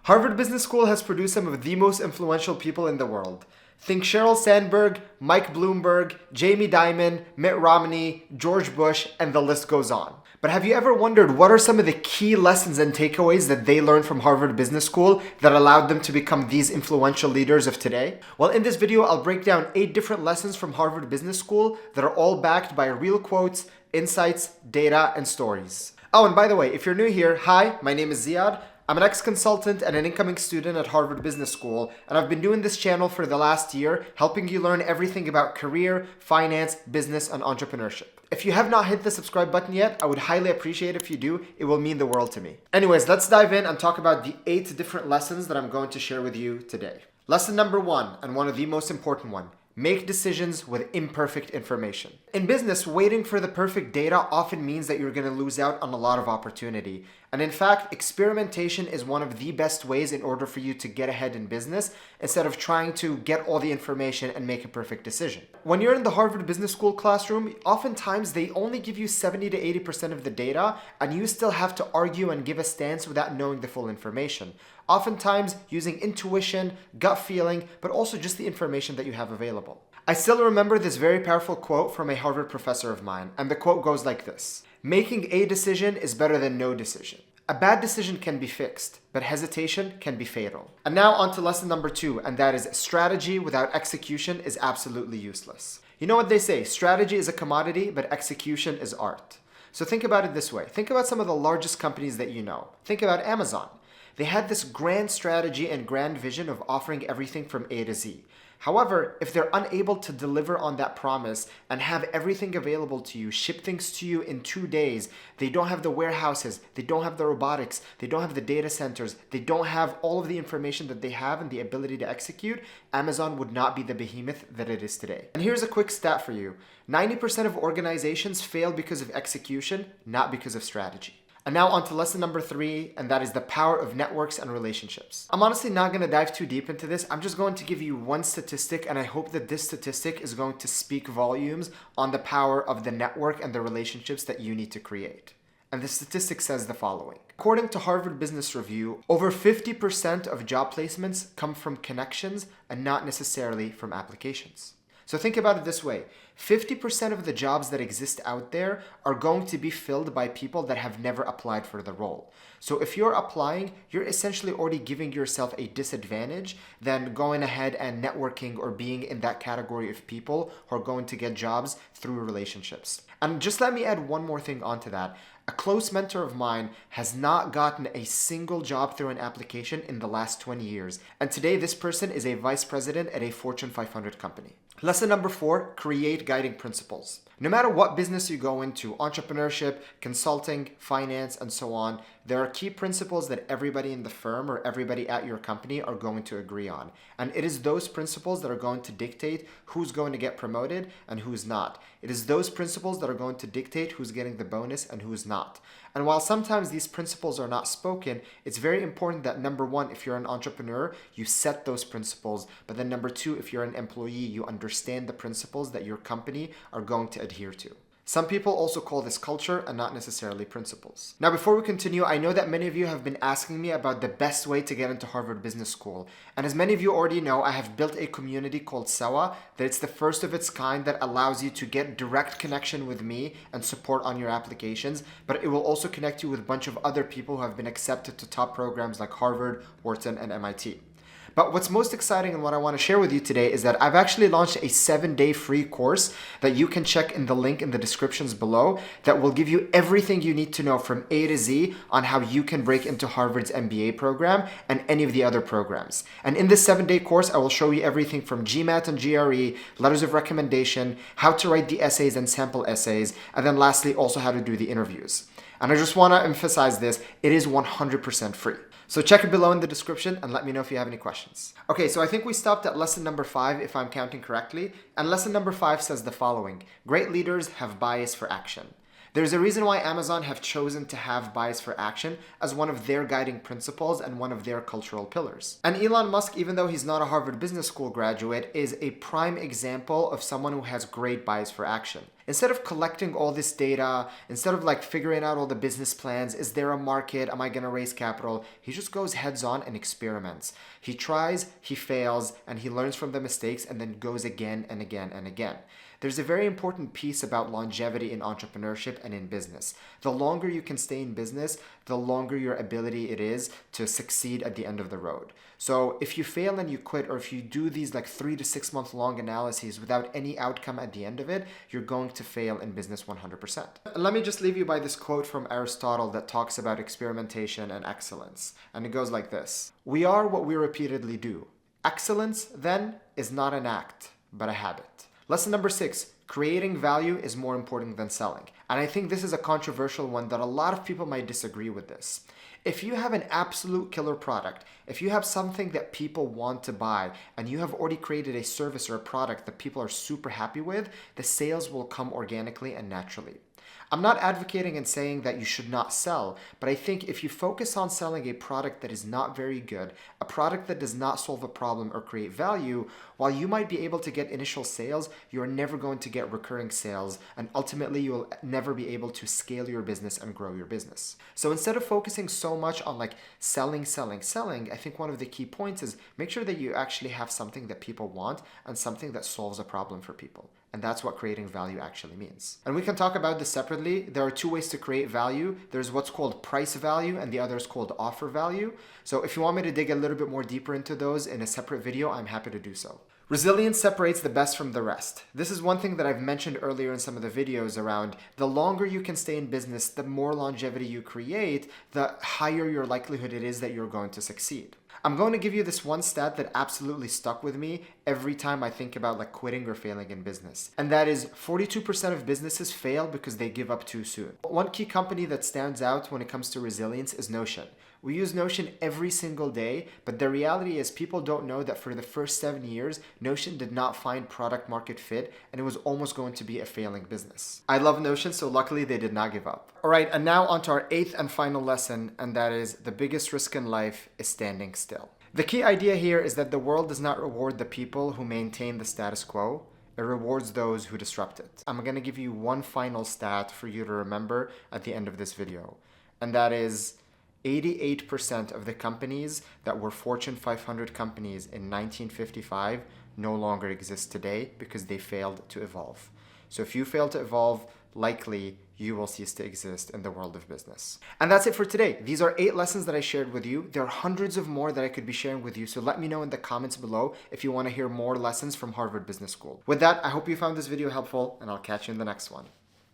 Harvard Business School has produced some of the most influential people in the world. Think Sheryl Sandberg, Mike Bloomberg, Jamie Dimon, Mitt Romney, George Bush, and the list goes on. But have you ever wondered what are some of the key lessons and takeaways that they learned from Harvard Business School that allowed them to become these influential leaders of today? Well, in this video, I'll break down 8 different lessons from Harvard Business School that are all backed by real quotes, insights, data, and stories. Oh, and by the way, if you're new here, hi, my name is Ziad. I'm an ex-consultant and an incoming student at Harvard Business School, and I've been doing this channel for the last year, helping you learn everything about career, finance, business, and entrepreneurship. If you have not hit the subscribe button yet, I would highly appreciate it if you do. It will mean the world to me. Anyways, let's dive in and talk about the 8 different lessons that I'm going to share with you today. Lesson number 1, and one of the most important one. Make decisions with imperfect information. In business, waiting for the perfect data often means that you're going to lose out on a lot of opportunity. And in fact, experimentation is one of the best ways in order for you to get ahead in business instead of trying to get all the information and make a perfect decision. When you're in the Harvard Business School classroom, oftentimes they only give you 70 to 80% of the data, and you still have to argue and give a stance without knowing the full information. Oftentimes using intuition, gut feeling, but also just the information that you have available. I still remember this very powerful quote from a Harvard professor of mine, and the quote goes like this: "Making a decision is better than no decision. A bad decision can be fixed, but hesitation can be fatal." And now on to lesson number 2, and that is strategy without execution is absolutely useless. You know what they say, strategy is a commodity, but execution is art. So think about it this way. Think about some of the largest companies that you know. Think about Amazon. They had this grand strategy and grand vision of offering everything from A to Z. However, if they're unable to deliver on that promise and have everything available to you, ship things to you in 2 days, they don't have the warehouses, they don't have the robotics, they don't have the data centers, they don't have all of the information that they have and the ability to execute, Amazon would not be the behemoth that it is today. And here's a quick stat for you. 90% of organizations fail because of execution, not because of strategy. And now on to lesson number 3, and that is the power of networks and relationships. I'm honestly not going to dive too deep into this. I'm just going to give you one statistic, and I hope that this statistic is going to speak volumes on the power of the network and the relationships that you need to create. And the statistic says the following. According to Harvard Business Review, over 50% of job placements come from connections and not necessarily from applications. So think about it this way. 50% of the jobs that exist out there are going to be filled by people that have never applied for the role. So if you're applying, you're essentially already giving yourself a disadvantage than going ahead and networking or being in that category of people who are going to get jobs through relationships. And just let me add one more thing onto that. A close mentor of mine has not gotten a single job through an application in the last 20 years. And today this person is a vice president at a Fortune 500 company. Lesson number 4, create guiding principles. No matter what business you go into, entrepreneurship, consulting, finance, and so on, there are key principles that everybody in the firm or everybody at your company are going to agree on. And it is those principles that are going to dictate who's going to get promoted and who's not. It is those principles that are going to dictate who's getting the bonus and who's not. And while sometimes these principles are not spoken, it's very important that number 1, if you're an entrepreneur, you set those principles. But then number 2, if you're an employee, you understand the principles that your company are going to adhere to. Some people also call this culture and not necessarily principles. Now, before we continue, I know that many of you have been asking me about the best way to get into Harvard Business School. And as many of you already know, I have built a community called Sewa, that it's the first of its kind that allows you to get direct connection with me and support on your applications, but it will also connect you with a bunch of other people who have been accepted to top programs like Harvard, Wharton, and MIT. But what's most exciting and what I want to share with you today is that I've actually launched a 7-day free course that you can check in the link in the descriptions below that will give you everything you need to know from A to Z on how you can break into Harvard's MBA program and any of the other programs. And in this 7-day course, I will show you everything from GMAT and GRE, letters of recommendation, how to write the essays and sample essays, and then lastly, also how to do the interviews. And I just want to emphasize this, it is 100% free. So check it below in the description and let me know if you have any questions. Okay, so I think we stopped at lesson number 5 if I'm counting correctly. And lesson number 5 says the following: great leaders have bias for action. There's a reason why Amazon have chosen to have bias for action as one of their guiding principles and one of their cultural pillars. And Elon Musk, even though he's not a Harvard Business School graduate, is a prime example of someone who has great bias for action. Instead of collecting all this data, instead of like figuring out all the business plans, is there a market? Am I going to raise capital? He just goes heads on and experiments. He tries, he fails, and he learns from the mistakes and then goes again and again and again. There's a very important piece about longevity in entrepreneurship and in business. The longer you can stay in business, the longer your ability it is to succeed at the end of the road. So if you fail and you quit, or if you do these like 3 to 6 month long analyses without any outcome at the end of it, you're going to fail in business 100%. Let me just leave you by this quote from Aristotle that talks about experimentation and excellence. And it goes like this: "We are what we repeatedly do. Excellence, then, is not an act, but a habit." Lesson number 6, creating value is more important than selling. And I think this is a controversial one that a lot of people might disagree with this. If you have an absolute killer product, if you have something that people want to buy, and you have already created a service or a product that people are super happy with, the sales will come organically and naturally. I'm not advocating and saying that you should not sell, but I think if you focus on selling a product that is not very good, a product that does not solve a problem or create value, while you might be able to get initial sales, you're never going to get recurring sales, and ultimately you will never be able to scale your business and grow your business. So instead of focusing so much on like selling, I think one of the key points is make sure that you actually have something that people want and something that solves a problem for people. And that's what creating value actually means. And we can talk about this separately. There are 2 ways to create value. There's what's called price value and the other is called offer value. So if you want me to dig a little bit more deeper into those in a separate video, I'm happy to do so. Resilience separates the best from the rest. This is one thing that I've mentioned earlier in some of the videos around the longer you can stay in business, the more longevity you create, the higher your likelihood it is that you're going to succeed. I'm going to give you this one stat that absolutely stuck with me every time I think about like quitting or failing in business. And that is 42% of businesses fail because they give up too soon. One key company that stands out when it comes to resilience is Notion. We use Notion every single day, but the reality is people don't know that for the first 7 years, Notion did not find product market fit and it was almost going to be a failing business. I love Notion, so luckily they did not give up. All right, and now on to our 8th and final lesson, and that is the biggest risk in life is standing still. The key idea here is that the world does not reward the people who maintain the status quo. It rewards those who disrupt it. I'm going to give you one final stat for you to remember at the end of this video, and that is 88% of the companies that were Fortune 500 companies in 1955 no longer exist today because they failed to evolve. So if you fail to evolve, likely you will cease to exist in the world of business. And that's it for today. These are 8 lessons that I shared with you. There are hundreds of more that I could be sharing with you, so let me know in the comments below if you want to hear more lessons from Harvard Business School. With that, I hope you found this video helpful, and I'll catch you in the next one.